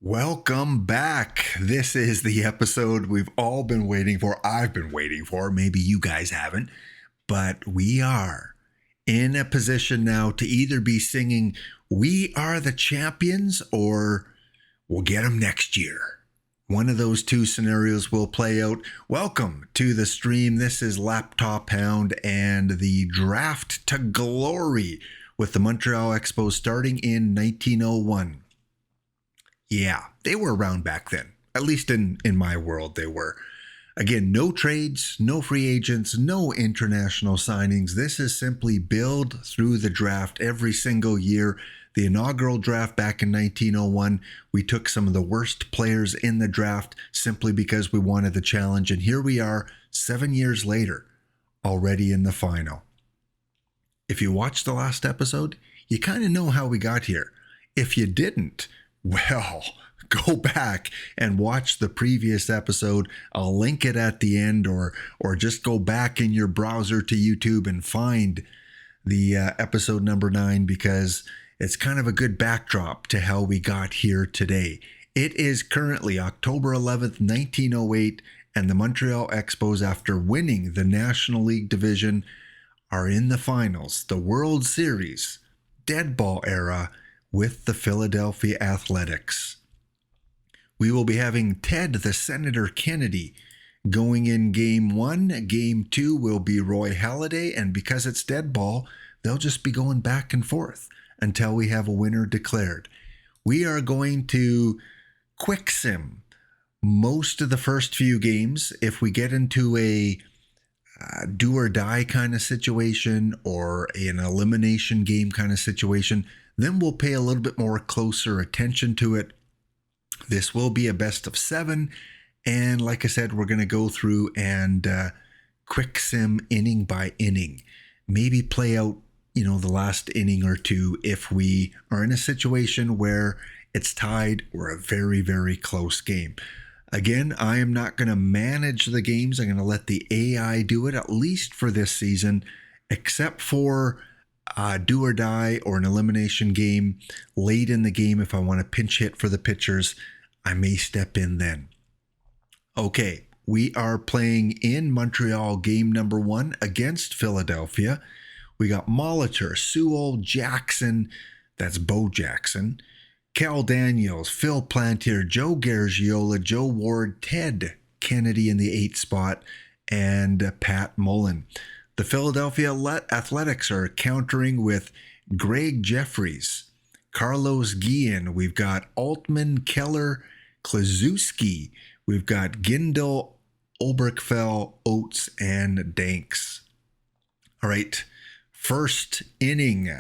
Welcome back. This is the episode we've all been waiting for. I've been waiting for. Maybe you guys haven't, but we are in a position now to either be singing "We Are the Champions" or "We'll Get Them Next Year." One of those two scenarios will play out. Welcome to the stream. This is Laptop Hound and the Draft to Glory with the Montreal Expos starting in 1901. Yeah, they were around back then. At least in my world, they were. Again, no trades, no free agents, no international signings. This is simply build through the draft every single year. The inaugural draft back in 1901, we took some of the worst players in the draft simply because we wanted the challenge. And here we are 7 years later, already in the final. If you watched the last episode, you kind of know how we got here. If you didn't, well, go back and watch the previous episode. I'll link it at the end, or just go back in your browser to YouTube and find the episode number 9, because it's kind of a good backdrop to how we got here today. It is currently October 11th, 1908, and the Montreal Expos, after winning the National League Division, are in the finals, the World Series, Deadball Era, with the Philadelphia Athletics. We will be having Ted the Senator Kennedy going in Game 1. Game 2 will be Roy Halladay, and because it's dead ball, they'll just be going back and forth until we have a winner declared. We are going to quick sim most of the first few games. If we get into a do or die kind of situation or an elimination game kind of situation, then we'll pay a little bit more closer attention to it. This will be a best of 7. And like I said, we're going to go through and quick sim inning by inning. Maybe play out, the last inning or two if we are in a situation where it's tied or a very, very close game. Again, I am not going to manage the games. I'm going to let the AI do it, at least for this season, except for do or die or an elimination game late in the game. If I want to pinch hit for the pitchers, I may step in then. Okay, we are playing in Montreal, game number 1 against Philadelphia. We got Molitor, Sewell, Jackson, that's Bo Jackson, Cal Daniels, Phil Plantier, Joe Garagiola, Joe Ward, Ted Kennedy in the 8th spot, and Pat Mullen. The Philadelphia Athletics are countering with Greg Jeffries, Carlos Guillen. We've got Altman, Keller, Klazuski. We've got Gindel, Oberkfell, Oates, and Danks. All right, first inning.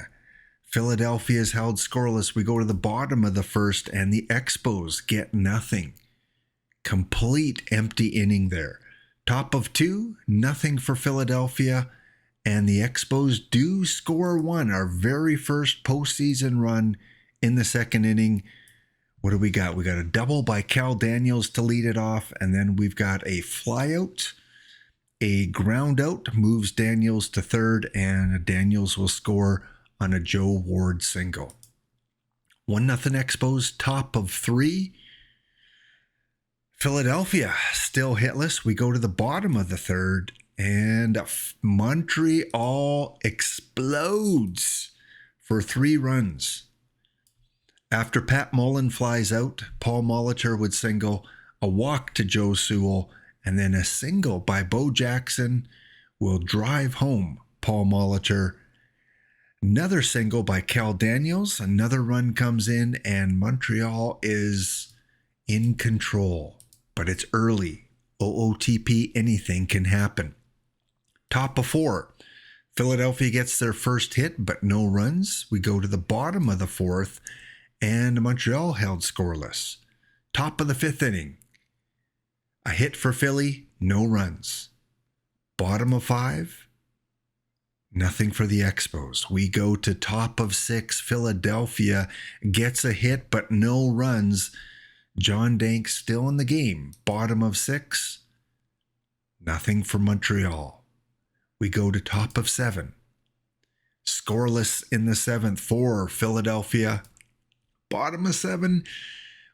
Philadelphia's held scoreless. We go to the bottom of the first, and the Expos get nothing. Complete empty inning there. Top of 2, nothing for Philadelphia, and the Expos do score 1, our very first postseason run in the second inning. What do we got? We got a double by Cal Daniels to lead it off, and then we've got a flyout, a ground out, moves Daniels to third, and Daniels will score on a Joe Ward single. 1-0 Expos, top of 3. Philadelphia still hitless. We go to the bottom of the third, and Montreal explodes for 3 runs. After Pat Mullen flies out, Paul Molitor would single, a walk to Joe Sewell, and then a single by Bo Jackson will drive home Paul Molitor. Another single by Cal Daniels, another run comes in, and Montreal is in control. But it's early. OOTP, anything can happen. Top of 4. Philadelphia gets their first hit, but no runs. We go to the bottom of the 4th, and Montreal held scoreless. Top of the 5th inning. A hit for Philly, no runs. Bottom of 5, nothing for the Expos. We go to top of 6. Philadelphia gets a hit, but no runs. John Danks still in the game. Bottom of 6, nothing for Montreal. We go to top of 7. Scoreless in the 7th for Philadelphia. Bottom of 7,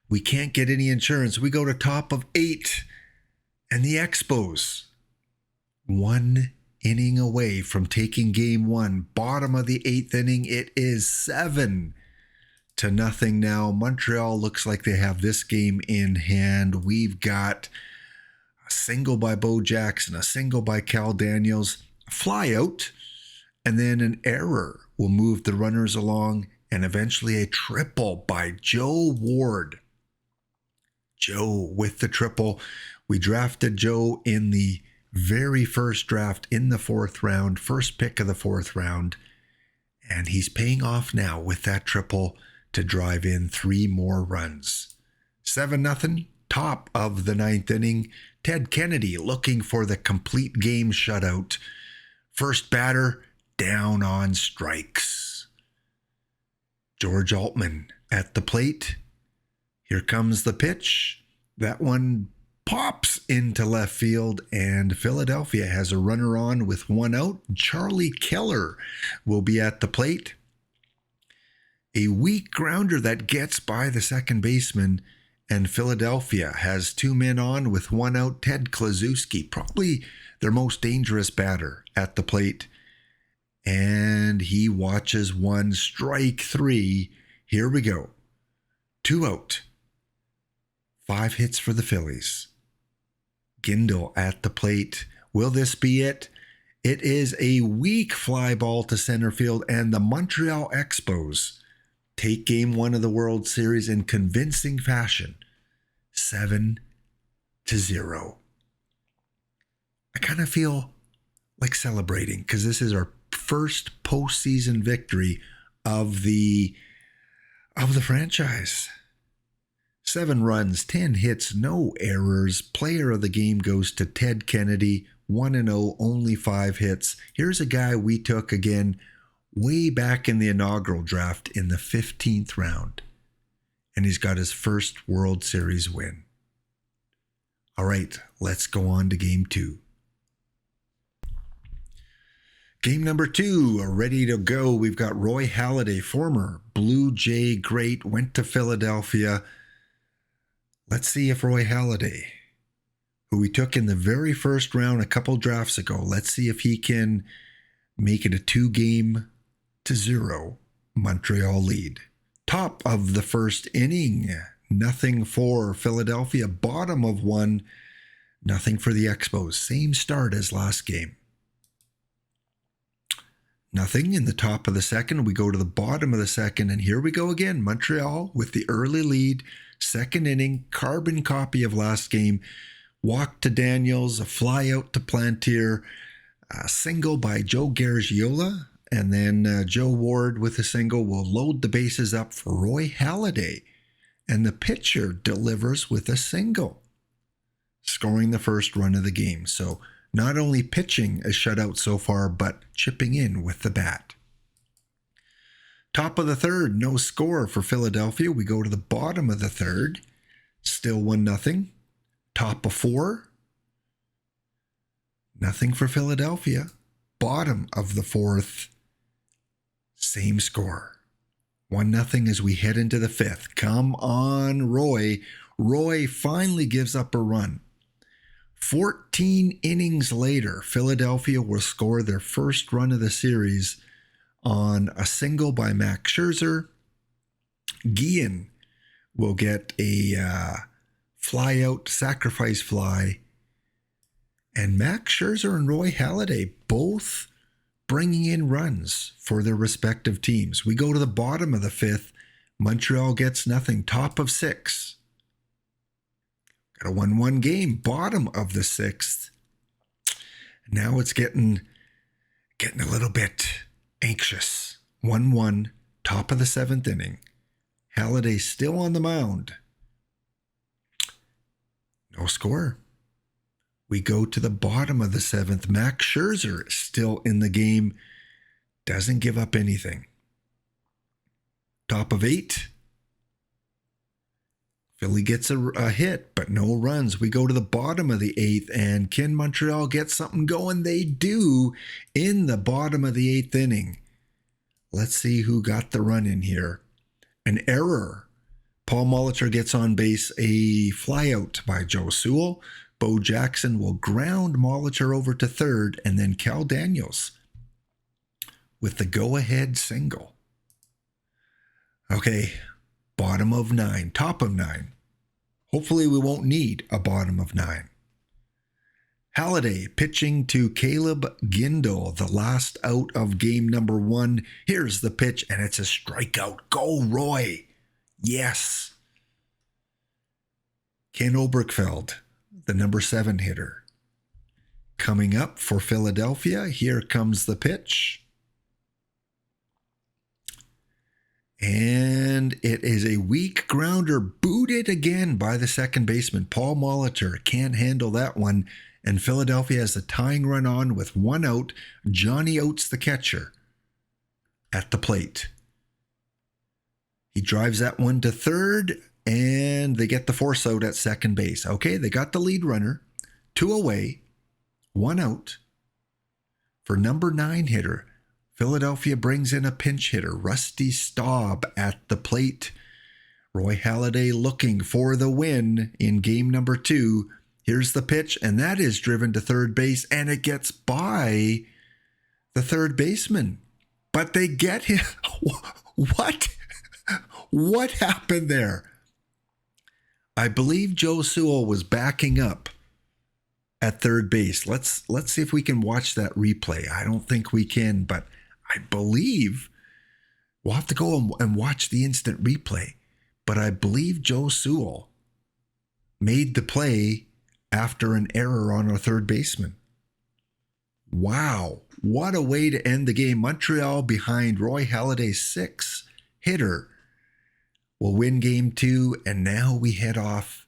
We can't get any insurance. We go to top of 8. And the Expos, 1 inning away from taking game 1. Bottom of the 8th inning, it is 7-0 now. Montreal looks like they have this game in hand. We've got a single by Bo Jackson, a single by Cal Daniels, a fly out, and then an error will move the runners along, and eventually a triple by Joe Ward. Joe with the triple. We drafted Joe in the very first draft in the 4th round, first pick of the 4th round, and he's paying off now with that triple to drive in 3 more runs. 7-0, top of the 9th inning. Ted Kennedy looking for the complete game shutout. First batter down on strikes. George Altman at the plate. Here comes the pitch. That one pops into left field, and Philadelphia has a runner on with 1 out. Charlie Keller will be at the plate. A weak grounder that gets by the second baseman, and Philadelphia has 2 men on with 1 out. Ted Kluszewski, probably their most dangerous batter at the plate. And he watches 1, strike 3. Here we go. 2 out. 5 hits for the Phillies. Gindel at the plate. Will this be it? It is a weak fly ball to center field, and the Montreal Expos take game 1 of the World Series in convincing fashion. 7-0. I kind of feel like celebrating because this is our first postseason victory of the franchise. 7 runs, 10 hits, no errors. Player of the game goes to Ted Kennedy, 1-0, only 5 hits. Here's a guy we took again way back in the inaugural draft in the 15th round. And he's got his first World Series win. All right, let's go on to game 2. Game number 2, ready to go. We've got Roy Halladay, former Blue Jay great, went to Philadelphia. Let's see if Roy Halladay, who we took in the very first round a couple drafts ago, let's see if he can make it a 2-0 Montreal lead. Top of the first inning, nothing for Philadelphia. Bottom of 1, nothing for the Expos. Same start as last game. Nothing in the top of the second. We go to the bottom of the second, and here we go again. Montreal with the early lead. Second inning, carbon copy of last game. Walk to Daniels, a fly out to Plantier, a single by Joe Garagiola, and then Joe Ward with a single will load the bases up for Roy Halladay. And the pitcher delivers with a single, scoring the first run of the game. So not only pitching a shutout so far, but chipping in with the bat. Top of the third, no score for Philadelphia. We go to the bottom of the third, still 1-0. Top of 4, nothing for Philadelphia. Bottom of the 4th, same score. 1-0 as we head into the 5th. Come on, Roy. Roy finally gives up a run. 14 innings later, Philadelphia will score their first run of the series on a single by Max Scherzer. Guillen will get a fly out, sacrifice fly. And Max Scherzer and Roy Halladay both bringing in runs for their respective teams. We go to the bottom of the 5th. Montreal gets nothing. Top of 6. Got a 1-1 game. Bottom of the 6th. Now it's getting a little bit anxious. 1-1, top of the 7th inning. Halladay still on the mound. No score. We go to the bottom of the 7th. Max Scherzer is still in the game. Doesn't give up anything. Top of 8. Philly gets a hit, but no runs. We go to the bottom of the 8th, and can Montreal get something going? They do in the bottom of the 8th inning. Let's see who got the run in here. An error Paul Molitor gets on base, a flyout by Joe Sewell. Bo Jackson will ground Molitor over to third, and then Cal Daniels with the go-ahead single. Okay, bottom of 9, top of 9. Hopefully we won't need a bottom of 9. Halliday pitching to Caleb Gindel, the last out of game number 1. Here's the pitch, and it's a strikeout. Go, Roy. Yes. Ken Oberkfeld, the number 7 hitter. Coming up for Philadelphia, here comes the pitch. And it is a weak grounder, booted again by the second baseman. Paul Molitor can't handle that one. And Philadelphia has the tying run on with 1 out. Johnny Oates, the catcher, at the plate. He drives that one to third, and they get the force out at second base. Okay, they got the lead runner. 2 away, 1 out. For number 9 hitter, Philadelphia brings in a pinch hitter, Rusty Staub, at the plate. Roy Halladay looking for the win in game number 2. Here's the pitch, and that is driven to third base, and it gets by the third baseman. But they get him. What? What happened there? I believe Joe Sewell was backing up at third base. Let's see if we can watch that replay. I don't think we can, but I believe we'll have to go and watch the instant replay. But I believe Joe Sewell made the play after an error on our third baseman. Wow, what a way to end the game. Montreal, behind Roy Halladay's 6 hitter, will win game 2, and now we head off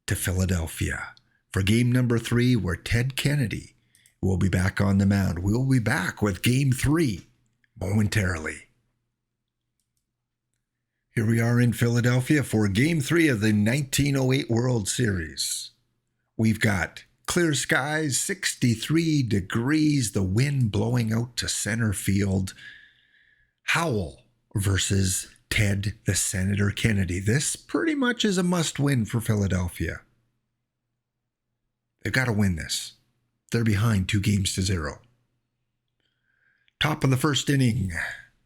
to Philadelphia for game number 3, where Ted Kennedy will be back on the mound. We'll be back with game 3 momentarily. Here we are in Philadelphia for game 3 of the 1908 World Series. We've got clear skies, 63 degrees, the wind blowing out to center field. Howell versus Ted the Senator Kennedy. This pretty much is a must-win for Philadelphia. They've got to win this. They're behind 2-0. Top of the first inning,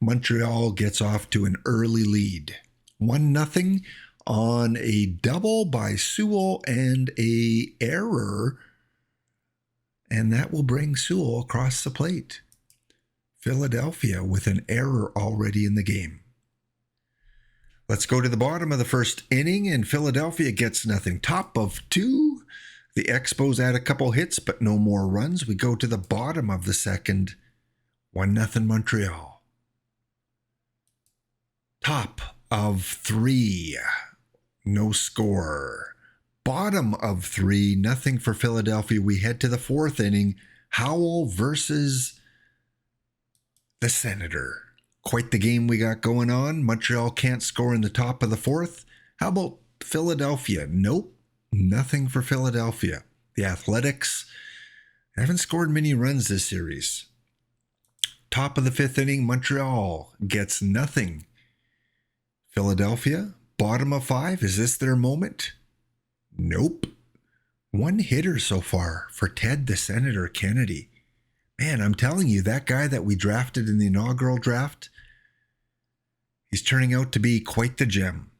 Montreal gets off to an early lead. 1-0 on a double by Sewell and a error, and that will bring Sewell across the plate. Philadelphia with an error already in the game. Let's go to the bottom of the first inning, and Philadelphia gets nothing. Top of 2, the Expos add a couple hits, but no more runs. We go to the bottom of the second, 1-0 Montreal. Top of 3, no score. Bottom of 3, nothing for Philadelphia. We head to the 4th inning, Howell versus the Senator. Quite the game we got going on. Montreal can't score in the top of the 4th. How about Philadelphia? Nope, nothing for Philadelphia. The Athletics haven't scored many runs this series. Top of the 5th inning, Montreal gets nothing. Philadelphia, bottom of 5, is this their moment? Nope. 1 hitter so far for Ted the Senator Kennedy. Man, I'm telling you, that guy that we drafted in the inaugural draft, he's turning out to be quite the gem.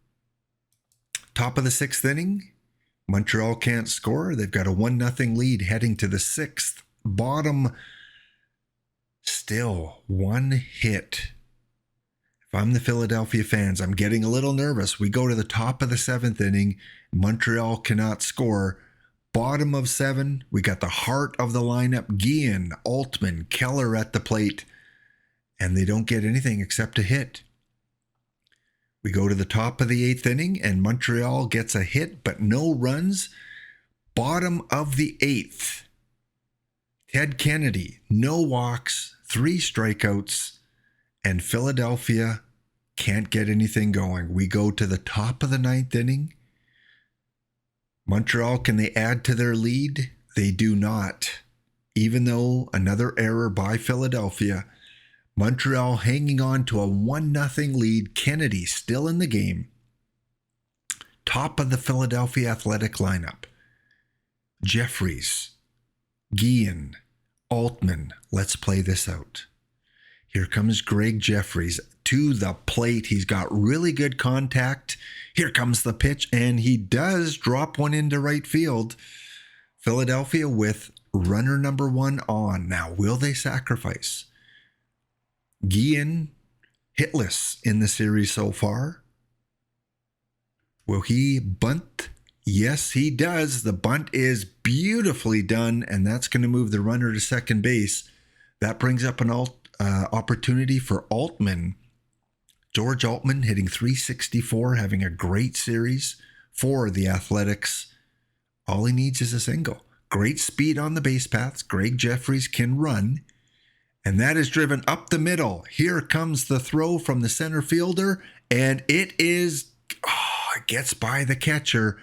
Top of the 6th inning, Montreal can't score. They've got a 1-0 lead heading to the 6th. Bottom, still 1 hit. If I'm the Philadelphia fans, I'm getting a little nervous. We go to the top of the 7th inning. Montreal cannot score. Bottom of 7, we got the heart of the lineup, Guillen, Altman, Keller at the plate, and they don't get anything except a hit. We go to the top of the 8th inning, and Montreal gets a hit, but no runs. Bottom of the 8th, Ted Kennedy, no walks, 3 strikeouts, and Philadelphia can't get anything going. We go to the top of the 9th inning. Montreal, can they add to their lead? They do not. Even though another error by Philadelphia, Montreal hanging on to a 1-0 lead. Kennedy still in the game. top of the Philadelphia Athletic lineup. Jeffries, Guillen, Altman. Let's play this out. Here comes Greg Jeffries to the plate. He's got really good contact. Here comes the pitch, and he does drop one into right field. Philadelphia with runner number 1 on. Now, will they sacrifice? Guillen, hitless in the series so far. Will he bunt? Yes, he does. The bunt is beautifully done, and that's going to move the runner to second base. That brings up an opportunity for Altman. George Altman hitting .364, having a great series for the Athletics. All he needs is a single. Great speed on the base paths. Greg Jeffries can run. And that is driven up the middle. Here comes the throw from the center fielder. And it gets by the catcher.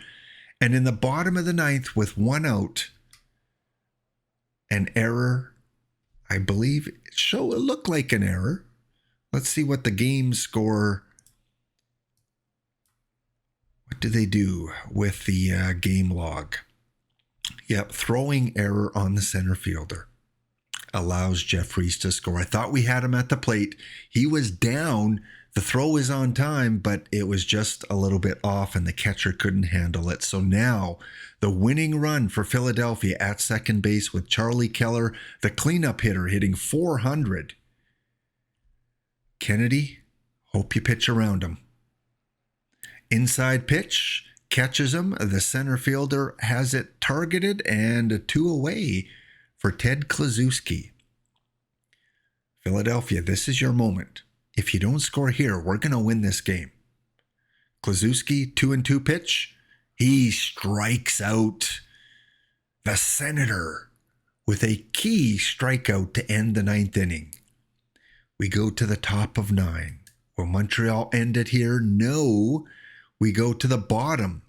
And in the bottom of the ninth with 1 out, an error, I believe, it looked like an error. Let's see what the game score. What do they do with the game log? Yep, throwing error on the center fielder allows Jeffries to score. I thought we had him at the plate. He was down. The throw was on time, but it was just a little bit off, and the catcher couldn't handle it. So now the winning run for Philadelphia at second base with Charlie Keller, the cleanup hitter, hitting .400. Kennedy, hope you pitch around him. Inside pitch, catches him. The center fielder has it targeted, and a 2 away for Ted Kluszewski. Philadelphia, this is your moment. If you don't score here, we're going to win this game. Kluszewski, 2-2 pitch. He strikes out the Senator with a key strikeout to end the 9th inning. We go to the top of 9. Will Montreal end it here? No. We go to the bottom.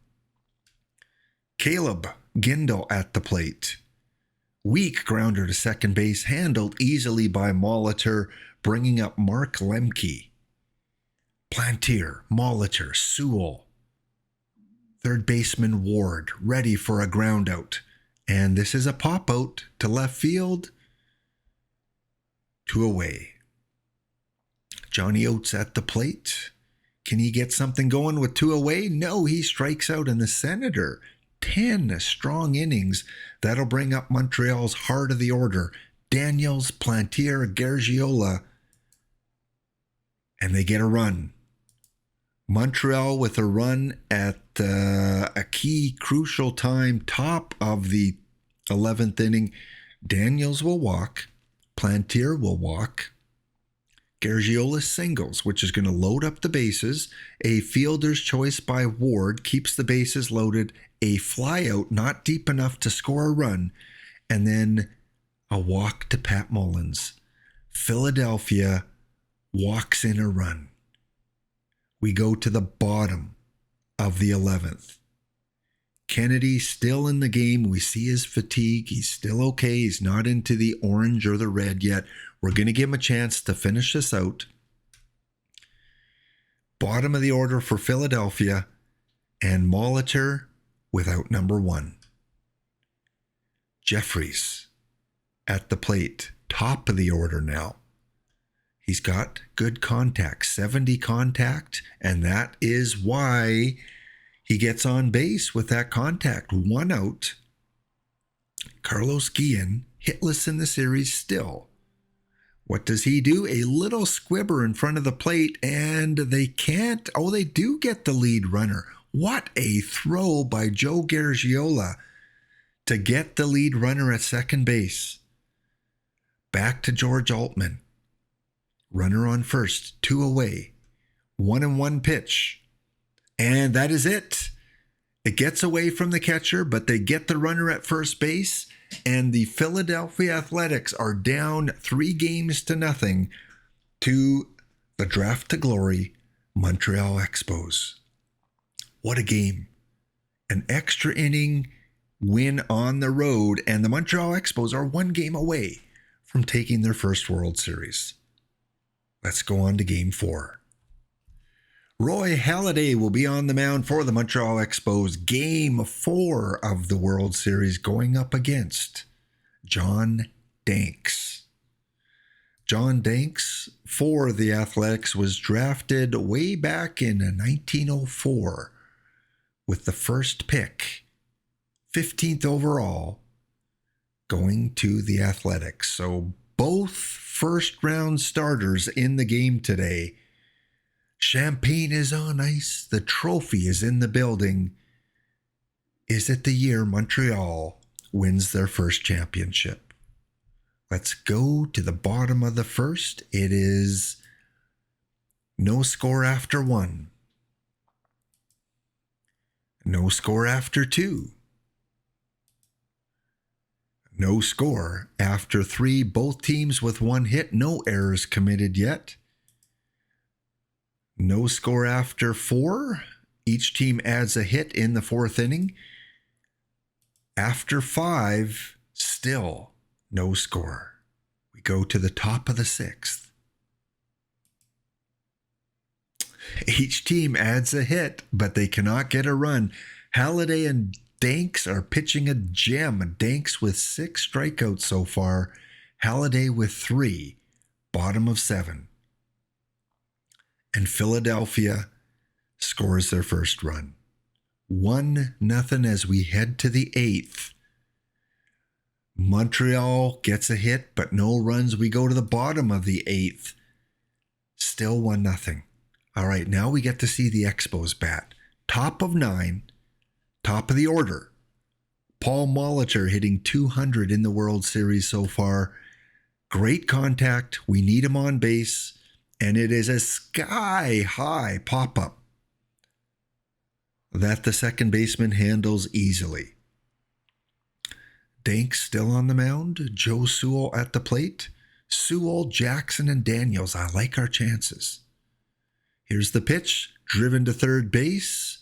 Caleb Gindel at the plate. Weak grounder to second base, handled easily by Molitor, bringing up Mark Lemke. Plantier, Molitor, Sewell. Third baseman Ward, ready for a ground out. And this is a pop out to left field. 2 away. Johnny Oates at the plate. Can he get something going with 2 away? No, he strikes out, and the Senator, 10 strong innings. That'll bring up Montreal's heart of the order. Daniels, Plantier, Gargiola. And they get a run. Montreal with a run at a key, crucial time, top of the 11th inning. Daniels will walk. Plantier will walk. Gargiola singles, which is going to load up the bases. A fielder's choice by Ward keeps the bases loaded. A flyout not deep enough to score a run. And then a walk to Pat Mullins. Philadelphia walks in a run. We go to the bottom of the 11th. Kennedy still in the game. We see his fatigue. He's still okay. He's not into the orange or the red yet. We're going to give him a chance to finish this out. Bottom of the order for Philadelphia, and Molitor without number 1. Jeffries at the plate, top of the order now. He's got good contact, 70 contact, and that is why he gets on base with that contact. 1 out. Carlos Guillen, hitless in the series still. What does he do? A little squibber in front of the plate, and they can't. Oh, they do get the lead runner. What a throw by Joe Gargiola to get the lead runner at second base. Back to George Altman. Runner on first, 2 away. 1-1 pitch. And that is it. It gets away from the catcher, but they get the runner at first base. And the Philadelphia Athletics are down 3-0 to the draft to glory, Montreal Expos. What a game. An extra inning win on the road, and the Montreal Expos are 1 game away from taking their first World Series. Let's go on to Game 4. Roy Halladay will be on the mound for the Montreal Expos. Game 4 of the World Series going up against John Danks. John Danks for the Athletics was drafted way back in 1904 with the first pick, 15th overall, going to the Athletics. So both first-round starters in the game today. Champagne is on ice. The trophy is in the building. Is it the year Montreal wins their first championship? Let's go to the bottom of the first. It is no score after 1. No score after 2. No score after 3. Both teams with 1 hit. No errors committed yet. No score after 4. Each team adds a hit in the 4th inning. After 5, still no score. We go to the top of the 6th. Each team adds a hit, but they cannot get a run. Halladay and Danks are pitching a gem. Danks with 6 strikeouts so far. Halladay with 3. Bottom of 7. And Philadelphia scores their first run. 1-0 as we head to the 8th. Montreal gets a hit, but no runs. We go to the bottom of the 8th. Still 1-0. All right, now we get to see the Expos bat. Top of 9, top of the order. Paul Molitor hitting 200 in the World Series so far. Great contact. We need him on base. And it is a sky-high pop-up that the second baseman handles easily. Danks still on the mound. Joe Sewell at the plate. Sewell, Jackson, and Daniels. I like our chances. Here's the pitch. Driven to third base.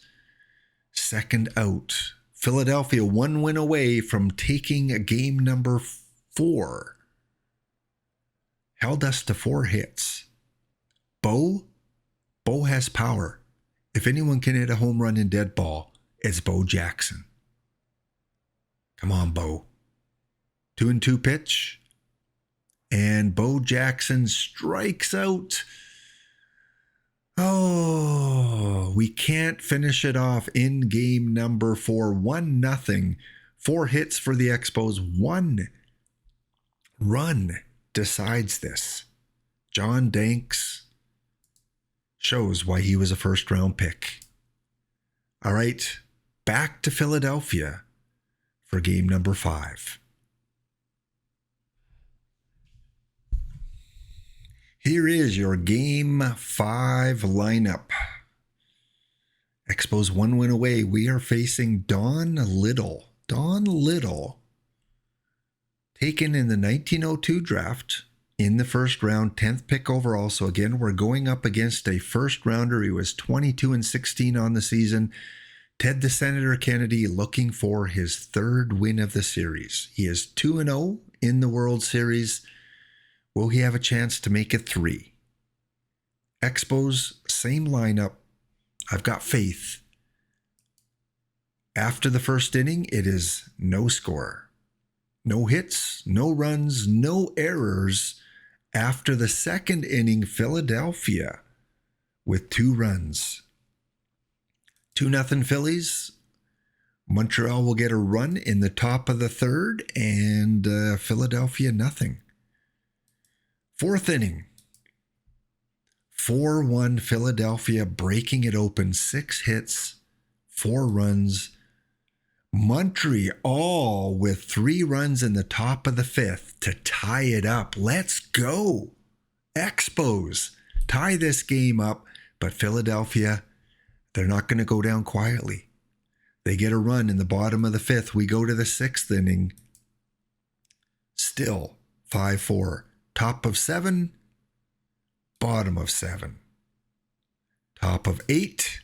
Second out. Philadelphia 1 win away from taking game number 4. Held us to 4 hits. Bo has power. If anyone can hit a home run in dead ball, it's Bo Jackson. Come on, Bo. 2-2 pitch. And Bo Jackson strikes out. Oh, we can't finish it off in game number 4. 1-0. 4 hits for the Expos. 1 run decides this. John Danks shows why he was a first-round pick. All right, back to Philadelphia for game number 5. Here is your game 5 lineup. Expos 1 win away. We are facing Don Little. Don Little, taken in the 1902 draft. In the first round, 10th pick overall. So again, we're going up against a first rounder. He was 22-16 on the season. Ted the Senator Kennedy looking for his 3rd win of the series. He is 2-0 in the World Series. Will he have a chance to make it 3? Expos, same lineup. I've got faith. After the first inning, it is no score. No hits, no runs, no errors. After the second inning, Philadelphia with 2 runs. 2-0 Phillies. Montreal will get a run in the top of the 3rd, and Philadelphia nothing. 4th inning. 4-1 Philadelphia breaking it open. 6 hits, 4 runs. Montreal with 3 runs in the top of the 5th to tie it up. Let's go. Expos tie this game up, but Philadelphia, they're not going to go down quietly. They get a run in the bottom of the 5th. We go to the 6th inning. Still 5-4. Top of 7, bottom of 7. Top of 8.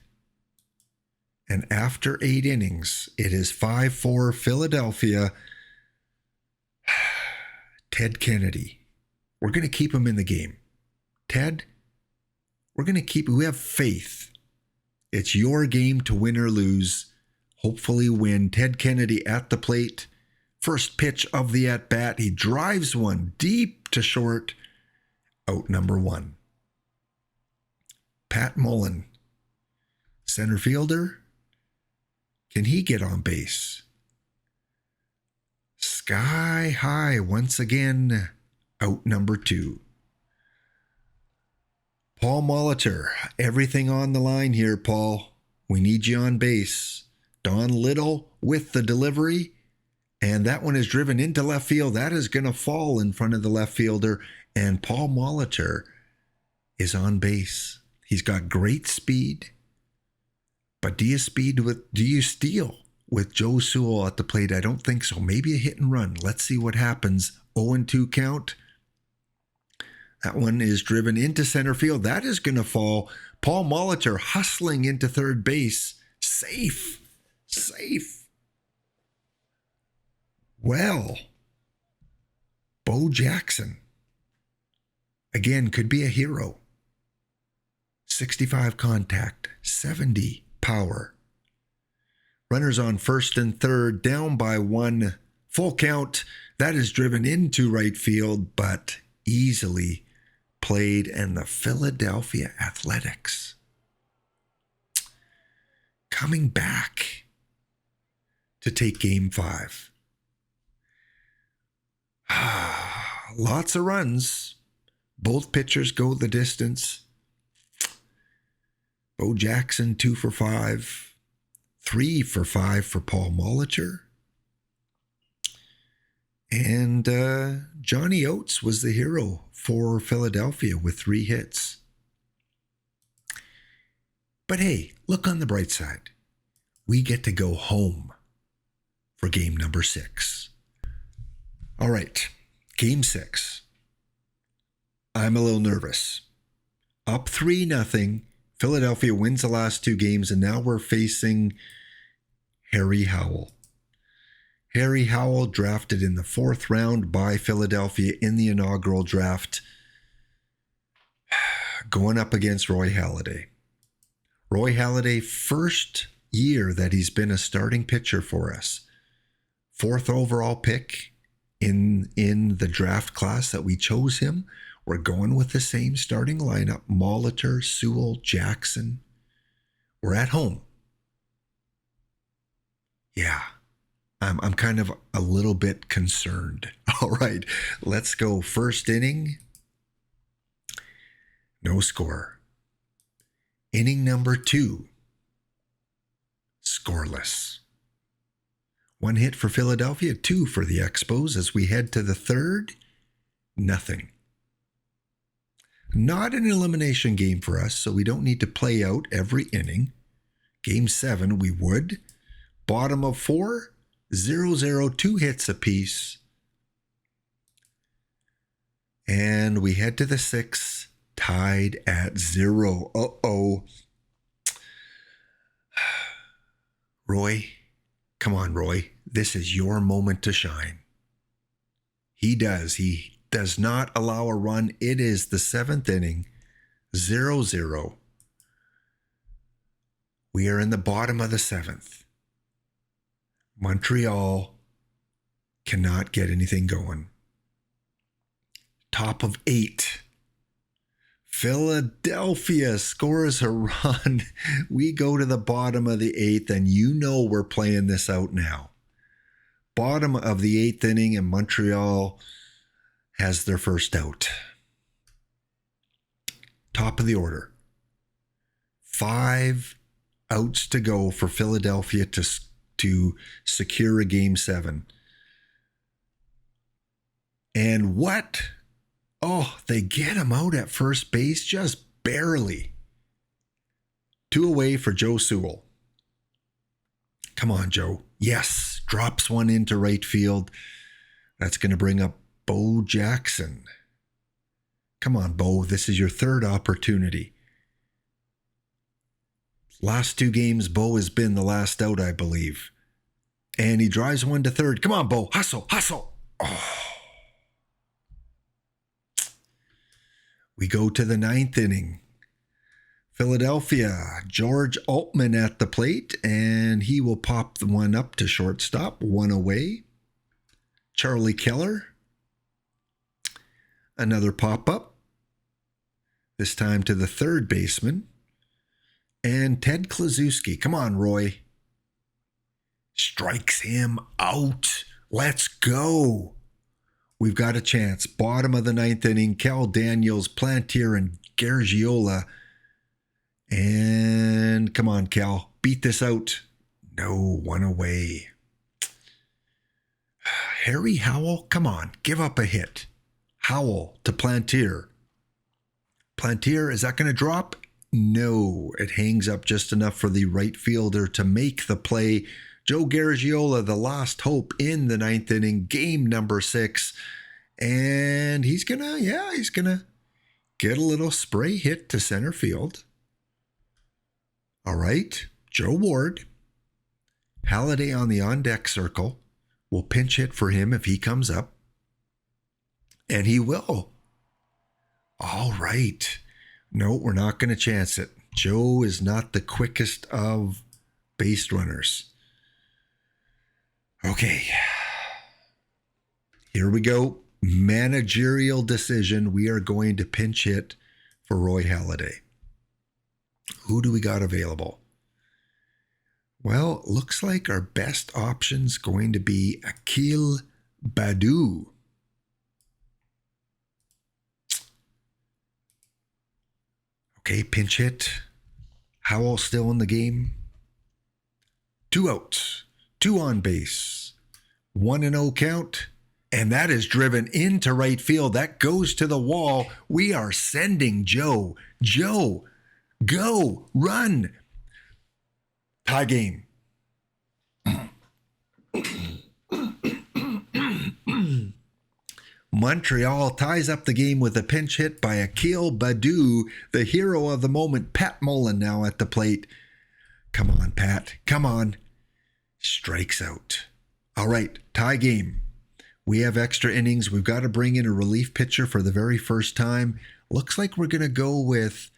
And after 8 innings, it is 5-4 Philadelphia. Ted Kennedy. We're going to keep him in the game. Ted, we have faith It's your game to win or lose. Hopefully win. Ted Kennedy at the plate. First pitch of the at-bat. He drives one deep to short. Out number 1. Pat Mullen, center fielder. Can he get on base? Sky high once again. Out number 2. Paul Molitor, everything on the line here, Paul. We need you on base. Don Little with the delivery. And that one is driven into left field. That is going to fall in front of the left fielder. And Paul Molitor is on base. He's got great speed. But do you steal with Joe Sewell at the plate? I don't think so. Maybe a hit and run. Let's see what happens. 0-2 count. That one is driven into center field. That is going to fall. Paul Molitor hustling into third base. Safe. Well, Bo Jackson, again, could be a hero. 65 contact, 70 power. Runners on first and third, down by 1. Full count. That is driven into right field, but easily played. And the Philadelphia Athletics coming back to take Game 5. Lots of runs. Both pitchers go the distance. Bo Jackson 2 for 5. 3 for 5 for Paul Molitor. And Johnny Oates was the hero for Philadelphia with 3 hits. But hey, look on the bright side. We get to go home for game number 6. All right, game 6. I'm a little nervous. Up 3-0. Philadelphia wins the last 2 games, and now we're facing Harry Howell. Harry Howell, drafted in the 4th round by Philadelphia in the inaugural draft, going up against Roy Halladay. Roy Halladay, first year that he's been a starting pitcher for us. 4th overall pick in the draft class that we chose him. We're going with the same starting lineup: Molitor, Sewell, Jackson. We're at home. Yeah, I'm kind of a little bit concerned. All right, let's go. First inning, no score. Inning number 2, scoreless. 1 hit for Philadelphia, 2 for the Expos. As we head to the 3rd, nothing. Not an elimination game for us, so we don't need to play out every inning. Game 7, we would. Bottom of 4, 0-0, 2 hits apiece. And we head to the 6th, tied at 0. Uh-oh. Roy, come on, Roy. This is your moment to shine. He does not allow a run. It is the 7th inning, 0-0. We are in the bottom of the 7th. Montreal cannot get anything going. Top of 8. Philadelphia scores a run. We go to the bottom of the 8th, and you know we're playing this out now. Bottom of the 8th inning, and Montreal has their first out. Top of the order. 5 outs to go for Philadelphia to secure a Game 7. And what? Oh, they get him out at first base just barely. 2 away for Joe Sewell. Come on, Joe. Yes, drops one into right field. That's going to bring up Bo Jackson. Come on, Bo. This is your 3rd opportunity. Last 2 games, Bo has been the last out, I believe. And he drives one to 3rd. Come on, Bo. Hustle. Oh. We go to the 9th inning. Philadelphia, George Altman at the plate, and he will pop the one up to shortstop, one away. Charlie Keller, another pop-up, this time to the third baseman. And Ted Kluszewski, come on, Roy. Strikes him out. Let's go. We've got a chance. Bottom of the ninth inning, Cal Daniels, Plantier, and Garagiola. And come on, Cal, beat this out. No, one away. Harry Howell, come on, give up a hit. Howell to Plantier. Plantier, is that going to drop? No, it hangs up just enough for the right fielder to make the play. Joe Garagiola, the last hope in the ninth inning, game number 6. And he's going to get a little spray hit to center field. All right, Joe Ward. Halliday on the on-deck circle. Will pinch hit for him if he comes up. And he will. All right. No, we're not going to chance it. Joe is not the quickest of base runners. Okay. Here we go. Managerial decision. We are going to pinch hit for Roy Halladay. Who do we got available? Well, looks like our best option's going to be Akil Baddoo. Okay, pinch hit. Howell still in the game. 2 outs, 2 on base, 1-0 count, and that is driven into right field. That goes to the wall. We are sending Joe. Joe, go, run. Tie game. Montreal ties up the game with a pinch hit by Akil Baddoo, the hero of the moment. Pat Mullen now at the plate. Come on, Pat. Come on. Strikes out. All right, tie game. We have extra innings. We've got to bring in a relief pitcher for the very first time. Looks like we're going to go with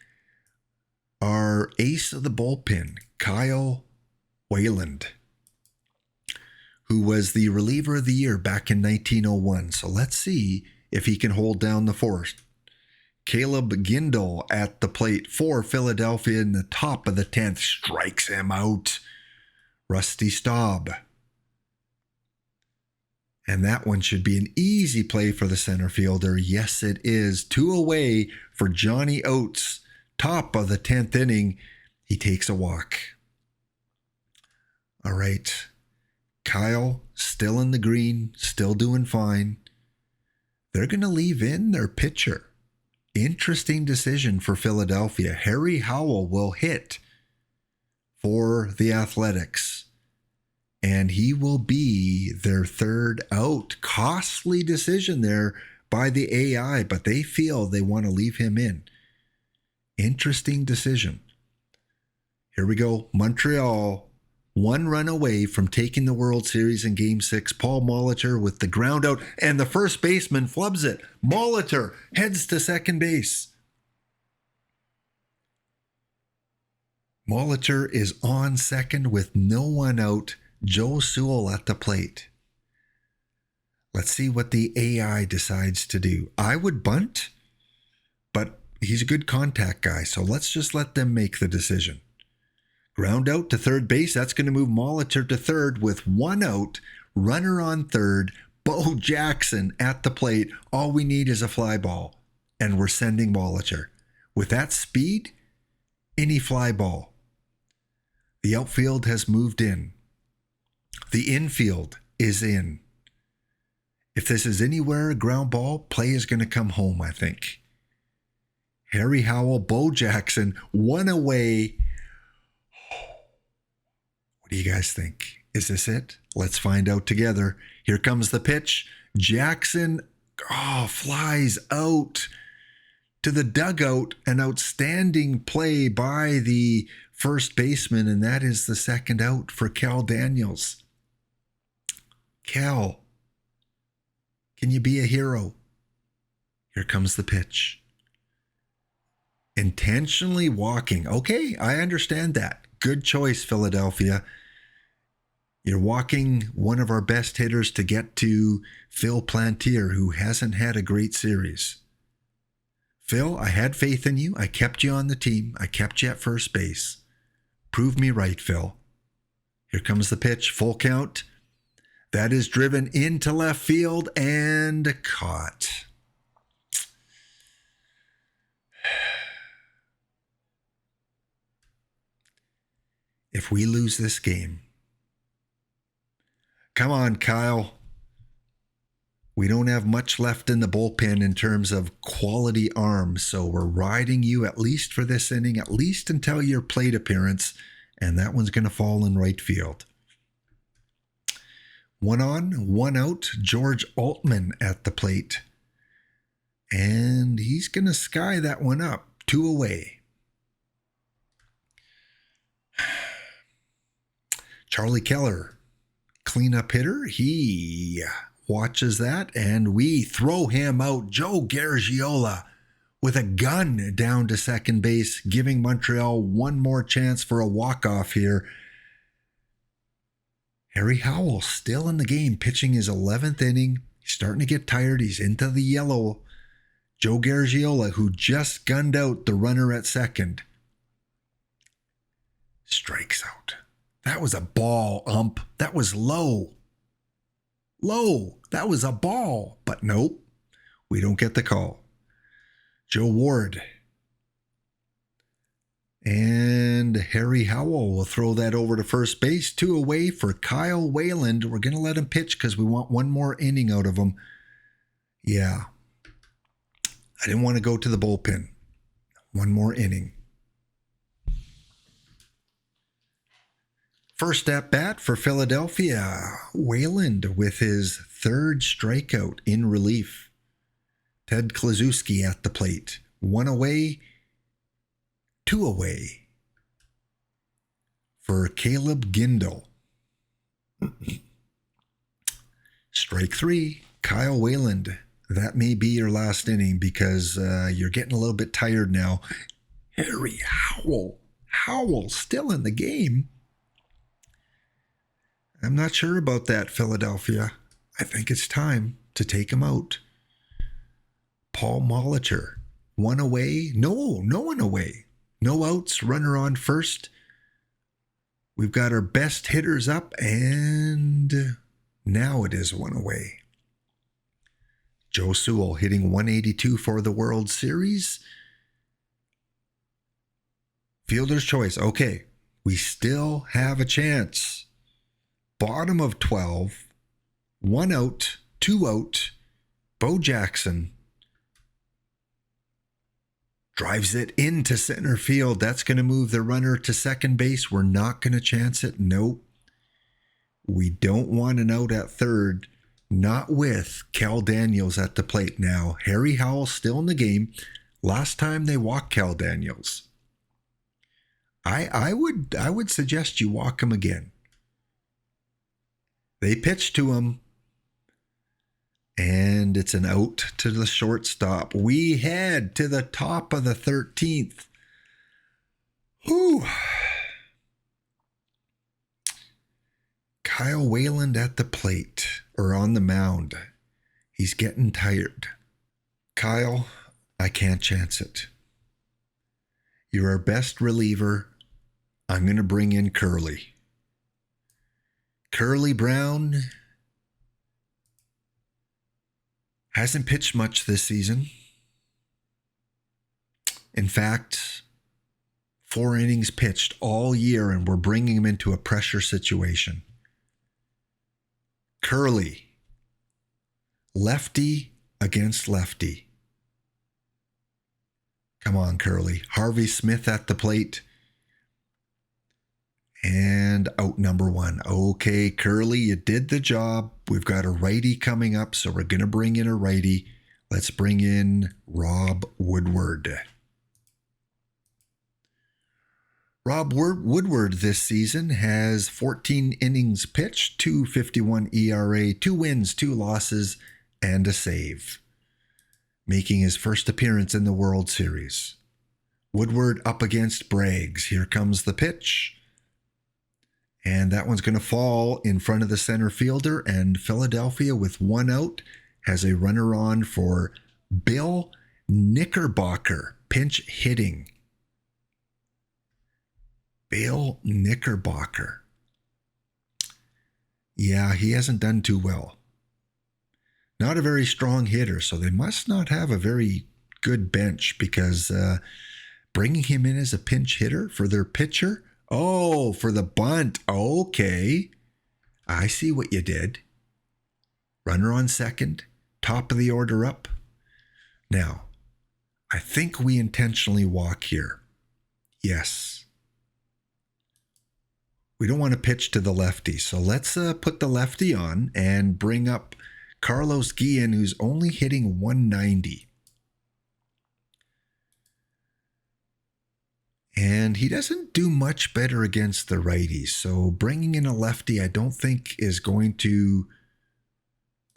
our ace of the bullpen, Kyle Wayland, who was the reliever of the year back in 1901. So let's see if he can hold down the fort. Caleb Gindel at the plate for Philadelphia in the top of the 10th. Strikes him out. Rusty Staub. And that one should be an easy play for the center fielder. Yes, it is. 2 away for Johnny Oates. Top of the 10th inning. He takes a walk. All right. Kyle, still in the green, still doing fine. They're going to leave in their pitcher. Interesting decision for Philadelphia. Harry Howell will hit for the Athletics, and he will be their third out. Costly decision there by the AI, but they feel they want to leave him in. Interesting decision. Here we go. Montreal, 1 run away from taking the World Series in Game 6. Paul Molitor with the ground out, and the first baseman flubs it. Molitor heads to second base. Molitor is on second with no one out. Joe Sewell at the plate. Let's see what the AI decides to do. I would bunt, but he's a good contact guy, so let's just let them make the decision. Ground out to third base. That's going to move Molitor to third with 1 out. Runner on third. Bo Jackson at the plate. All we need is a fly ball, and we're sending Molitor. With that speed, any fly ball. The outfield has moved in. The infield is in. If this is anywhere a ground ball, play is going to come home, I think. Harry Howell, Bo Jackson, 1 away. What do you guys think? Is this it? Let's find out together. Here comes the pitch. Jackson flies out to the dugout. An outstanding play by the first baseman, and that is the second out for Cal Daniels. Cal, can you be a hero? Here comes the pitch. Intentionally walking. Okay, I understand that. Good choice, Philadelphia. You're walking one of our best hitters to get to Phil Plantier, who hasn't had a great series. Phil, I had faith in you. I kept you on the team. I kept you at first base. Prove me right, Phil. Here comes the pitch. Full count. That is driven into left field and caught. If we lose this game, come on, Kyle. We don't have much left in the bullpen in terms of quality arms, so we're riding you at least for this inning, at least until your plate appearance, and that one's going to fall in right field. 1 on, 1 out, George Altman at the plate. And he's going to sky that one up, 2 away. Charlie Keller, cleanup hitter. He watches that, and we throw him out. Joe Garagiola with a gun down to second base, giving Montreal one more chance for a walk-off here. Harry Howell still in the game, pitching his 11th inning. He's starting to get tired. He's into the yellow. Joe Garagiola, who just gunned out the runner at second, strikes out. That was a ball, ump. That was low. Low. That was a ball. But nope, we don't get the call. Joe Ward. And Harry Howell will throw that over to first base. 2 away for Kyle Wayland. We're going to let him pitch because we want one more inning out of him. Yeah. I didn't want to go to the bullpen. One more inning. First at bat for Philadelphia. Wayland with his 3rd strikeout in relief. Ted Kluszewski at the plate. 1 away. 2 away for Caleb Gindel. Strike 3, Kyle Wayland. That may be your last inning because you're getting a little bit tired now. Harry Howell still in the game. I'm not sure about that, Philadelphia. I think it's time to take him out. Paul Molitor, 1 away. No one away. No outs, runner on first. We've got our best hitters up, and now it is 1 away. Joe Sewell hitting 182 for the World Series. Fielder's choice. Okay, we still have a chance. Bottom of 12. 1 out, 2 out. Bo Jackson drives it into center field. That's going to move the runner to second base. We're not going to chance it. Nope. We don't want an out at third. Not with Cal Daniels at the plate now. Harry Howell still in the game. Last time they walked Cal Daniels. I would suggest you walk him again. They pitch to him. And it's an out to the shortstop. We head to the top of the 13th. Whew. Kyle Wayland at the plate, or on the mound. He's getting tired. Kyle, I can't chance it. You're our best reliever. I'm going to bring in Curly. Curly Brown hasn't pitched much this season. In fact, 4 innings pitched all year, and we're bringing him into a pressure situation. Curly, lefty against lefty. Come on, Curly. Harvey Smith at the plate. And out number 1. Okay, Curly, you did the job. We've got a righty coming up, so we're going to bring in a righty. Let's bring in Rob Woodward. Rob Woodward this season has 14 innings pitched, 2.51 ERA, 2 wins, 2 losses, and a save, making his first appearance in the World Series. Woodward up against Braggs. Here comes the pitch. And that one's going to fall in front of the center fielder. And Philadelphia, with one out, has a runner on for Bill Knickerbocker, pinch hitting. Bill Knickerbocker. Yeah, he hasn't done too well. Not a very strong hitter, so they must not have a very good bench, because bringing him in as a pinch hitter for their pitcher. Oh, for the bunt. Okay. I see what you did. Runner on second. Top of the order up. Now, I think we intentionally walk here. Yes. We don't want to pitch to the lefty. So let's put the lefty on and bring up Carlos Guillen, who's only hitting 190. And he doesn't do much better against the righties. So bringing in a lefty, I don't think is going to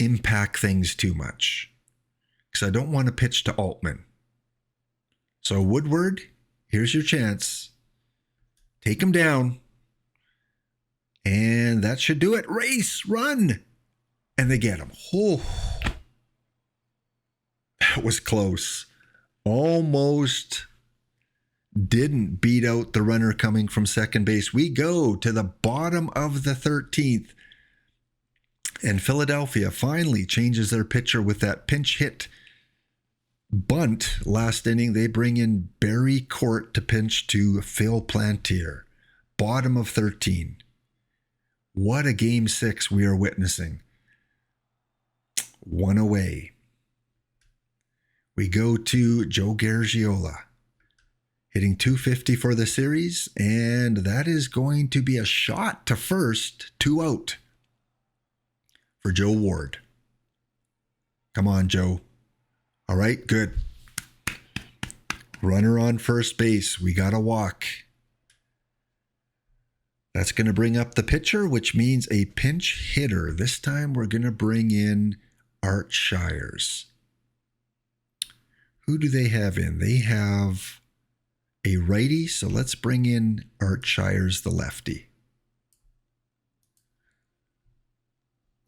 impact things too much, because I don't want to pitch to Altman. So Woodward, here's your chance. Take him down. And that should do it. Race, run. And they get him. Oh, that was close. Almost didn't beat out the runner coming from second base. We go to the bottom of the 13th. And Philadelphia finally changes their pitcher with that pinch hit bunt last inning. They bring in Barry Court to pinch to Phil Plantier. Bottom of 13. What a game 6 we are witnessing. One away. We go to Joe Garagiola, hitting .250 for the series, and that is going to be a shot to first, 2 out for Joe Ward. Come on, Joe. All right, good. Runner on first base. We got to walk. That's going to bring up the pitcher, which means a pinch hitter. This time we're going to bring in Art Shires. Who do they have in? They have a righty, so let's bring in Art Shires, the lefty.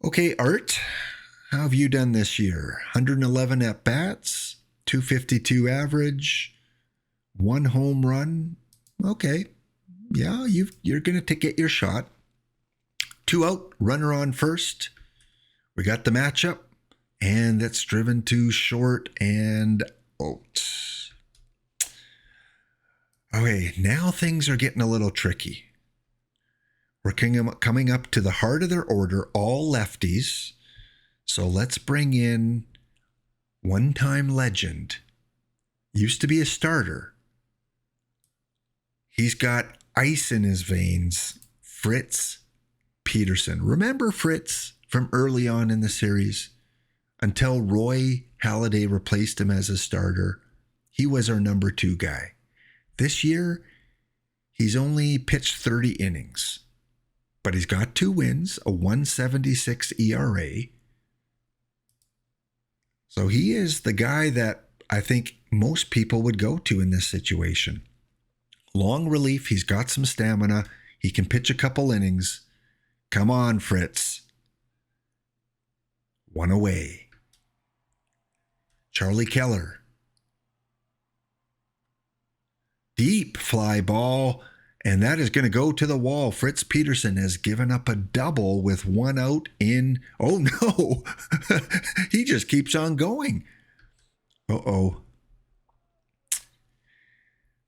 Okay, Art, how have you done this year? 111 at-bats, .252 average, 1 home run. Okay. Yeah, you're going to get your shot. 2 out, runner on first. We got the matchup, and that's driven to short and out. Okay, now things are getting a little tricky. We're coming up to the heart of their order, all lefties. So let's bring in one-time legend. Used to be a starter. He's got ice in his veins. Fritz Peterson. Remember Fritz from early on in the series? Until Roy Halladay replaced him as a starter, he was our number 2 guy. This year, he's only pitched 30 innings. But he's got 2 wins, a 1.76 ERA. So he is the guy that I think most people would go to in this situation. Long relief, he's got some stamina. He can pitch a couple innings. Come on, Fritz. 1 away. Charlie Keller. Deep fly ball. And that is going to go to the wall. Fritz Peterson has given up a double with 1 out in... Oh, no. He just keeps on going. Uh-oh.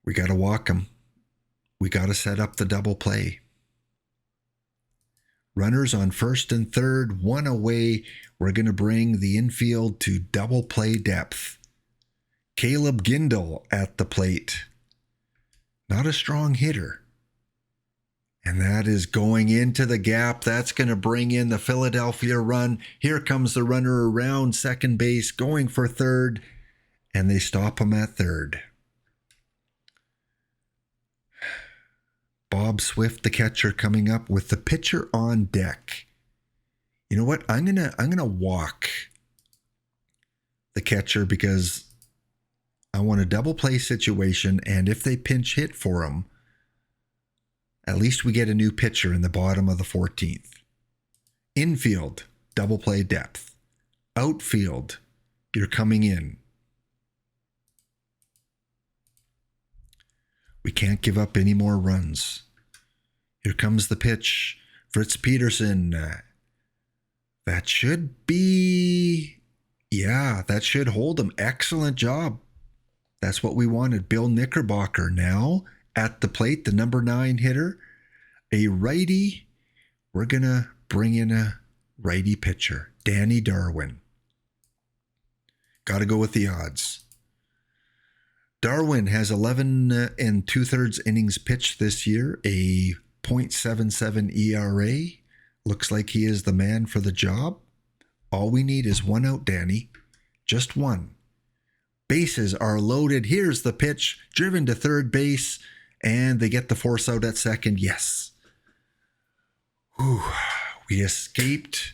We got to walk him. We got to set up the double play. Runners on first and third, 1 away. We're going to bring the infield to double play depth. Caleb Gindel at the plate. Not a strong hitter. And that is going into the gap. That's going to bring in the Philadelphia run. Here comes the runner around second base, going for third. And they stop him at third. Bob Swift, the catcher, coming up with the pitcher on deck. You know what? I'm gonna walk the catcher because I want a double play situation, and if they pinch hit for him, at least we get a new pitcher in the bottom of the 14th. Infield, double play depth. Outfield, you're coming in. We can't give up any more runs. Here comes the pitch. Fritz Peterson. That should be... Yeah, that should hold him. Excellent job. That's what we wanted. Bill Knickerbocker now at the plate, the number 9 hitter. A righty. We're going to bring in a righty pitcher, Danny Darwin. Got to go with the odds. Darwin has 11 2/3 innings pitched this year, a .77 ERA. Looks like he is the man for the job. All we need is one out, Danny. Just one. Bases are loaded. Here's the pitch, driven to third base, and they get the force out at second. Yes. Whew. We escaped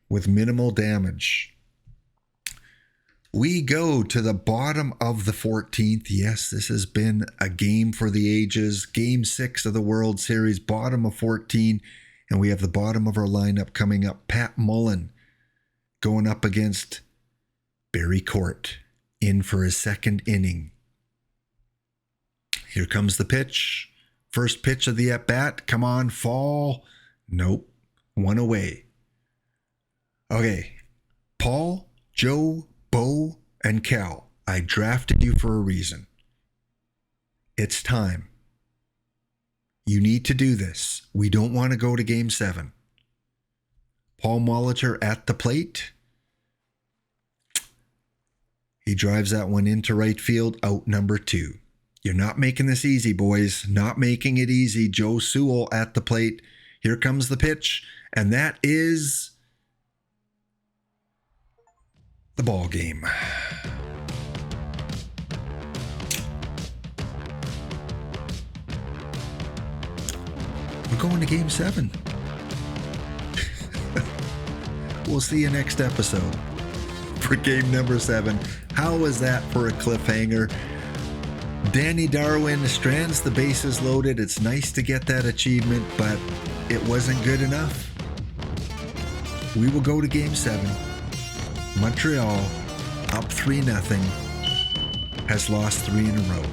with minimal damage. We go to the bottom of the 14th. Yes, this has been a game for the ages. Game 6 of the World Series, bottom of 14. And we have the bottom of our lineup coming up. Pat Mullen going up against Barry Court, in for his second inning. Here comes the pitch. First pitch of the at-bat. Come on, fall. Nope. One away. Okay. Paul, Joe, Bo, and Cal, I drafted you for a reason. It's time. You need to do this. We don't want to go to Game 7. Paul Molitor at the plate. He drives that one into right field, out number 2. You're not making this easy, boys. Not making it easy. Joe Sewell at the plate. Here comes the pitch, and that is the ball game. We're going to Game 7. We'll see you next episode for game number 7. How was that for a cliffhanger? Danny Darwin strands the bases loaded. It's nice to get that achievement, but it wasn't good enough. We will go to Game 7. Montreal, up 3-0, has lost 3 in a row.